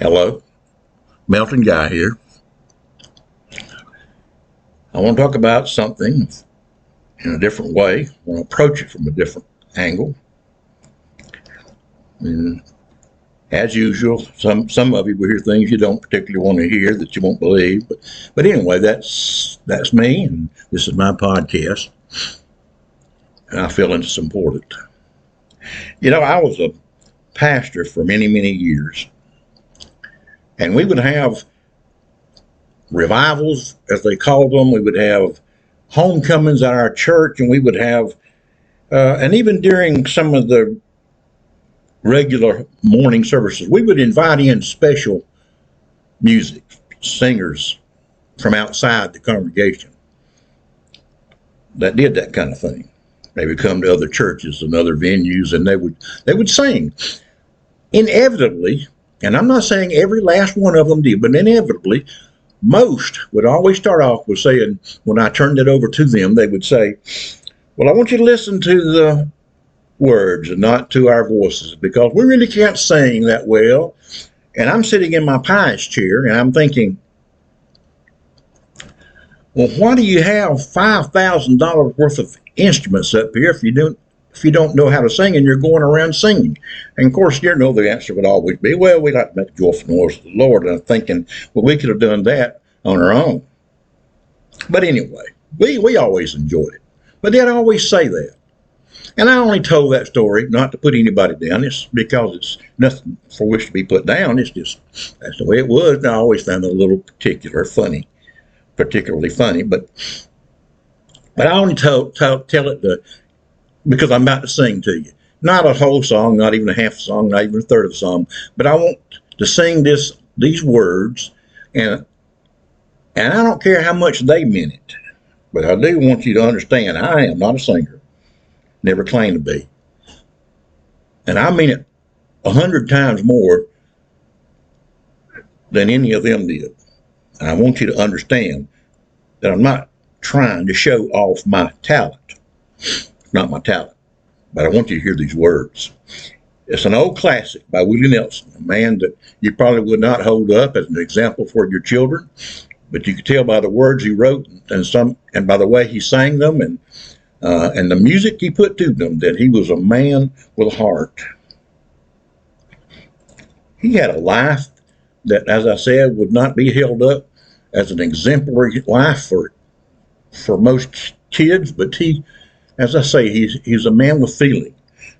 Hello, Melton Guy here. I want to talk about something in a different way. I want to approach it from a different angle. And as usual, some of you will hear things you don't particularly want to hear that you won't believe. But anyway, that's me, and this is my podcast, and I feel it's important. I was a pastor for many years, and we would have revivals, as they called them. We would have homecomings at our church, and we would have, and even during some of the regular morning services, we would invite in special music, singers from outside the congregation that did that kind of thing. They would come to other churches and other venues, and they would sing. Inevitably, and I'm not saying every last one of them did, but inevitably, most would always start off with saying, when I turned it over to them, they would say, well, I want you to listen to the words and not to our voices, because we really can't sing that well. And I'm sitting in my pious chair and I'm thinking, well, why do you have $5,000 worth of instruments up here if you don't know how to sing and you're going around singing? And of course, the answer would always be, well, we like to make a joyful noise to the Lord. And I'm thinking, well, we could have done that on our own. But anyway, we always enjoyed it. But they'd always say that. And I only told that story not to put anybody down. It's because it's nothing for which to be put down. It's just, that's the way it was. And I always found it a little particularly funny. But I only tell it because I'm about to sing to you. Not a whole song, not even a half a song, not even a third of a song. But I want to sing these words, and I don't care how much they meant it. But I do want you to understand, I am not a singer. Never claimed to be. And I mean it 100 times more than any of them did. And I want you to understand that I'm not trying to show off my talent. It's not my talent. But I want you to hear these words. It's an old classic by Willie Nelson, a man that you probably would not hold up as an example for your children, but you could tell by the words he wrote and by the way he sang them and the music he put to them that he was a man with a heart. He had a life that, as I said, would not be held up as an exemplary life for most kids, but he, as I say, he's a man with feeling.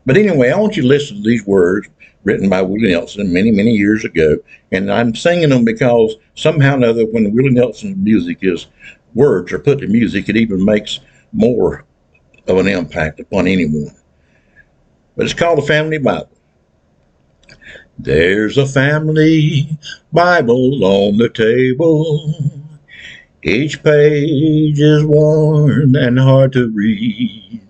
But anyway, I want you to listen to these words written by Willie Nelson many years ago, and I'm singing them because somehow or another, when Willie Nelson's words are put to music, it even makes more of an impact upon anyone. But it's called the Family Bible. There's a family Bible on the table. Each page is worn and hard to read.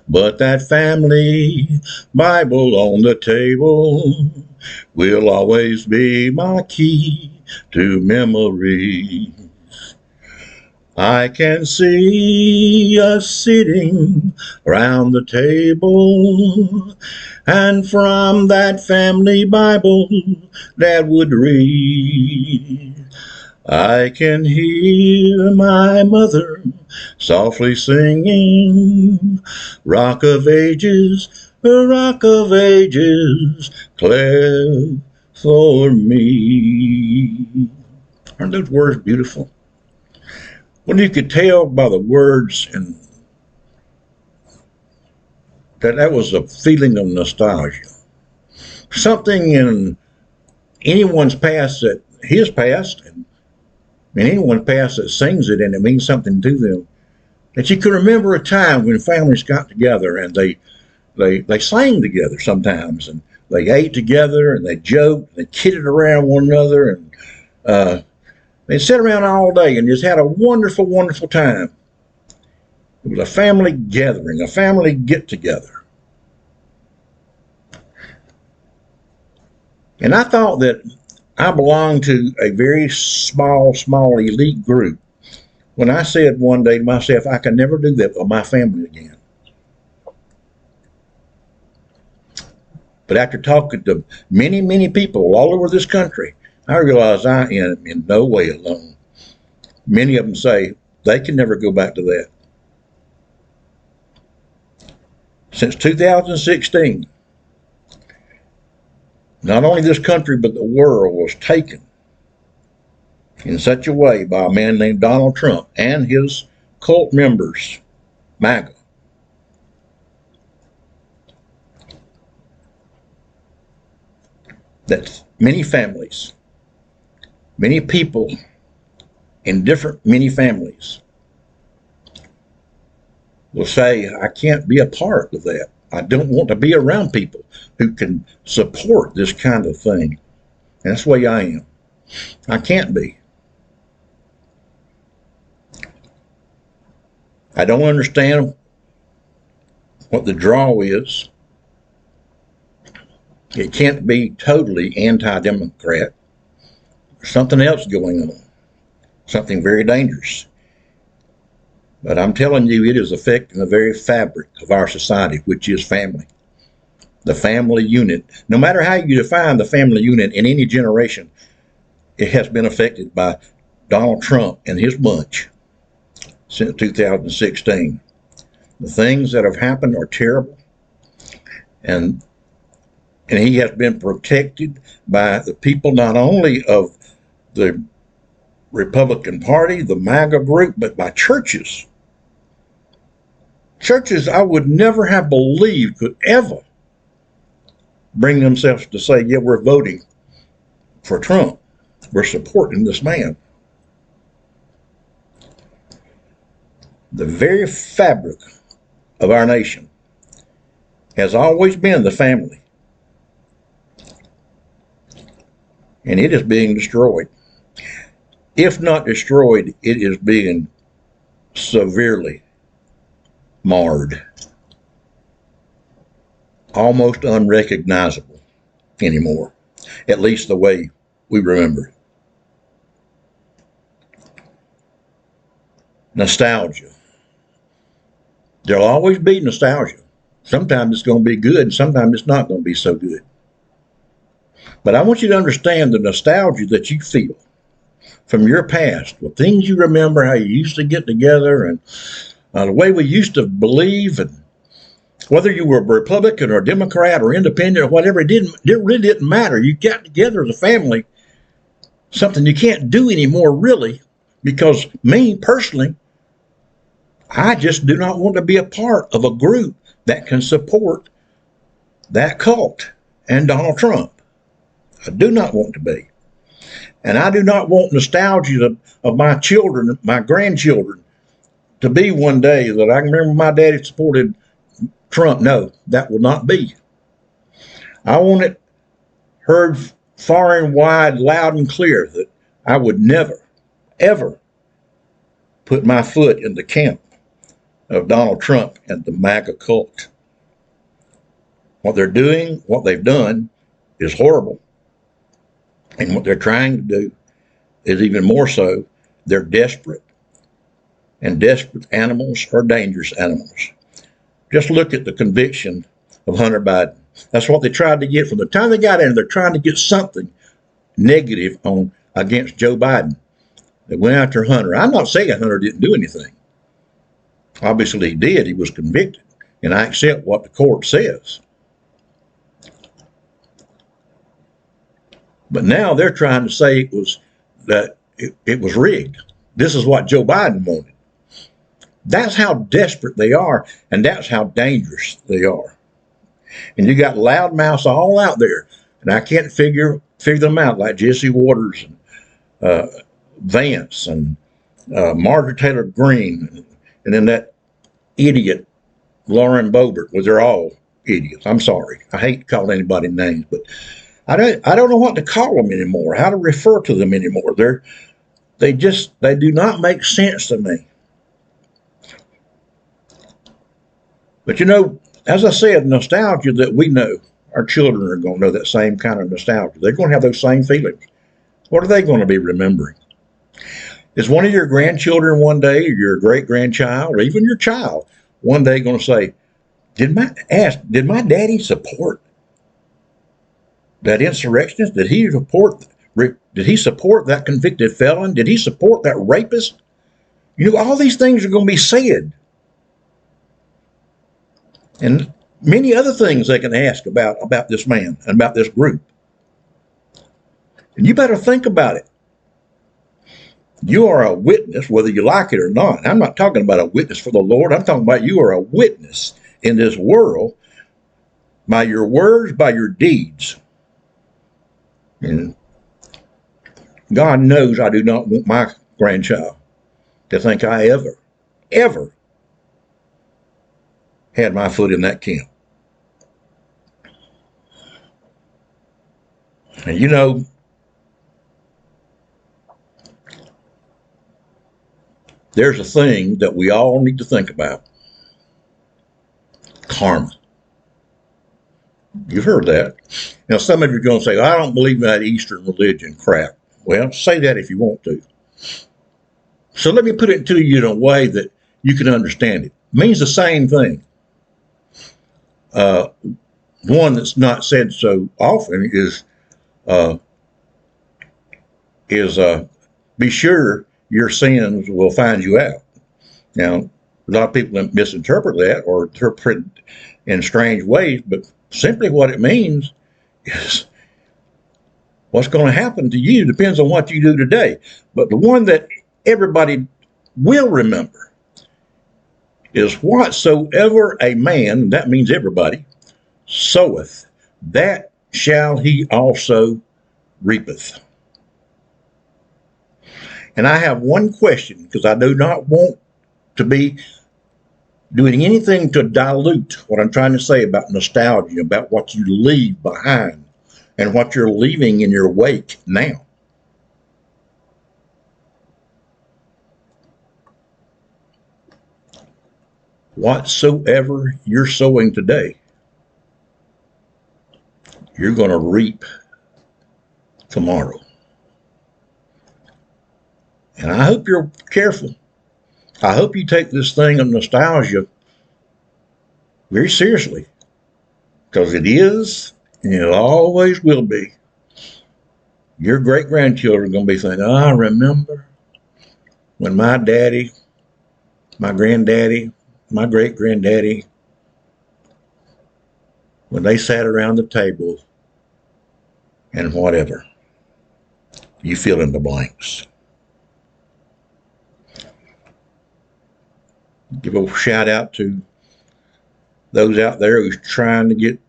But that family Bible on the table will always be my key to memory. I can see us sitting round the table, and from that family Bible Dad would read. I can hear my mother softly singing, Rock of Ages, cleft for me. Aren't those words beautiful? Well, you could tell by the words and that was a feeling of nostalgia. Something in anyone's past his past, and anyone's past that sings it and it means something to them. That you can remember a time when families got together and they sang together sometimes, and they ate together and they joked, and they kidded around one another, and they sat around all day and just had a wonderful time. It was a family gathering, a family get-together. And I thought that I belonged to a very small elite group when I said one day to myself, I can never do that with my family again. But after talking to many, many people all over this country, I realize I am in no way alone. Many of them say they can never go back to that. Since 2016, not only this country but the world was taken in such a way by a man named Donald Trump and his cult members, MAGA. That many families, many people in many families will say, I can't be a part of that. I don't want to be around people who can support this kind of thing. And that's the way I am. I can't be. I don't understand what the draw is. It can't be totally anti-democrat. There's something else going on. Something very dangerous. But I'm telling you, it is affecting the very fabric of our society, which is family. The family unit. No matter how you define the family unit in any generation, it has been affected by Donald Trump and his bunch since 2016. The things that have happened are terrible. And he has been protected by the people not only of the Republican Party, the MAGA group, but by churches. Churches I would never have believed could ever bring themselves to say, yeah, we're voting for Trump. We're supporting this man. The very fabric of our nation has always been the family. And it is being destroyed. If not destroyed, it is being severely marred. Almost unrecognizable anymore. At least the way we remember it. Nostalgia. There'll always be nostalgia. Sometimes it's going to be good, and sometimes it's not going to be so good. But I want you to understand the nostalgia that you feel from your past, the things you remember, how you used to get together, and the way we used to believe, and whether you were a Republican or a Democrat or independent or whatever, it really didn't matter. You got together as a family, something you can't do anymore, really, because me, personally, I just do not want to be a part of a group that can support that cult and Donald Trump. I do not want to be. And I do not want nostalgia of my children, my grandchildren, to be one day that I can remember my daddy supported Trump. No, that will not be. I want it heard far and wide, loud and clear, that I would never, ever put my foot in the camp of Donald Trump and the MAGA cult. What they're doing, what they've done, is horrible. And what they're trying to do is even more so. They're desperate. And desperate animals are dangerous animals. Just look at the conviction of Hunter Biden. That's what they tried to get from the time they got in. They're trying to get something negative on against Joe Biden. They went after Hunter. I'm not saying Hunter didn't do anything. Obviously he did. He was convicted. And I accept what the court says. But now they're trying to say it was rigged. This is what Joe Biden wanted. That's how desperate they are, and that's how dangerous they are. And you got loudmouths all out there, and I can't figure them out, like Jesse Waters and Vance and Margaret Taylor Greene, and then that idiot Lauren Boebert. Well, they're all idiots. I'm sorry. I hate calling anybody names, but I don't know what to call them anymore, how to refer to them anymore. They do not make sense to me. But you know, as I said, nostalgia that we know, our children are going to know that same kind of nostalgia. They're going to have those same feelings. What are they going to be remembering? Is one of your grandchildren one day, or your great-grandchild, or even your child, one day going to say, did my daddy support that insurrectionist? Did he support that convicted felon? Did he support that rapist? You know, all these things are going to be said. And many other things they can ask about this man and about this group. And you better think about it. You are a witness, whether you like it or not. I'm not talking about a witness for the Lord. I'm talking about you are a witness in this world by your words, by your deeds. And God knows I do not want my grandchild to think I ever had my foot in that camp. And you know, there's a thing that we all need to think about. Karma. You've heard that. Now, some of you are going to say, I don't believe in that Eastern religion crap. Well, say that if you want to. So let me put it to you in a way that you can understand it. It means the same thing. One that's not said so often is be sure your sins will find you out. Now, a lot of people misinterpret that or interpret it in strange ways, but simply what it means is what's going to happen to you depends on what you do today. But the one that everybody will remember is whatsoever a man, that means everybody, soweth, that shall he also reapeth. And I have one question, because I do not want to be doing anything to dilute what I'm trying to say about nostalgia, about what you leave behind and what you're leaving in your wake now. Whatsoever you're sowing today, you're going to reap tomorrow. And I hope you're careful. I hope you take this thing of nostalgia very seriously, because it is, and it always will be. Your great-grandchildren are going to be thinking, I remember when my daddy, my granddaddy, my great-granddaddy, when they sat around the table and whatever. You fill in the blanks. Give a shout out to those out there who's trying to get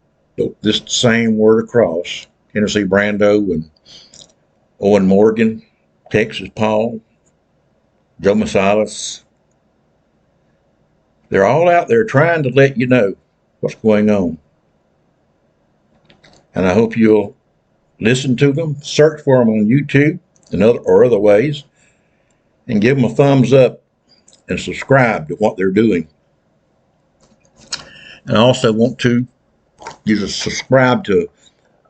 this same word across. Tennessee Brando and Owen Morgan, Texas Paul, Joe Masilas. They're all out there trying to let you know what's going on. And I hope you'll listen to them, search for them on YouTube and other ways, and give them a thumbs up and subscribe to what they're doing. And I also want you to subscribe to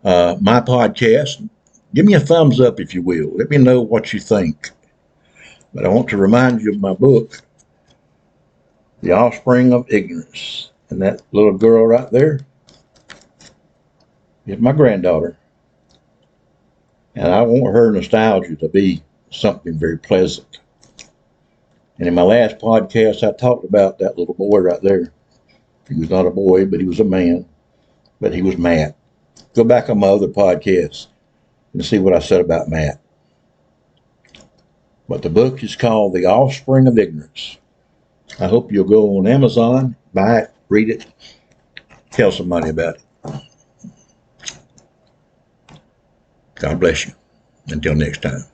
my podcast. Give me a thumbs up if you will. Let me know what you think. But I want to remind you of my book, The Offspring of Ignorance. And that little girl right there is my granddaughter. And I want her nostalgia to be something very pleasant. And in my last podcast, I talked about that little boy right there. He was not a boy, but he was a man. But he was Matt. Go back on my other podcasts and see what I said about Matt. But the book is called The Offspring of Ignorance. I hope you'll go on Amazon, buy it, read it, tell somebody about it. God bless you. Until next time.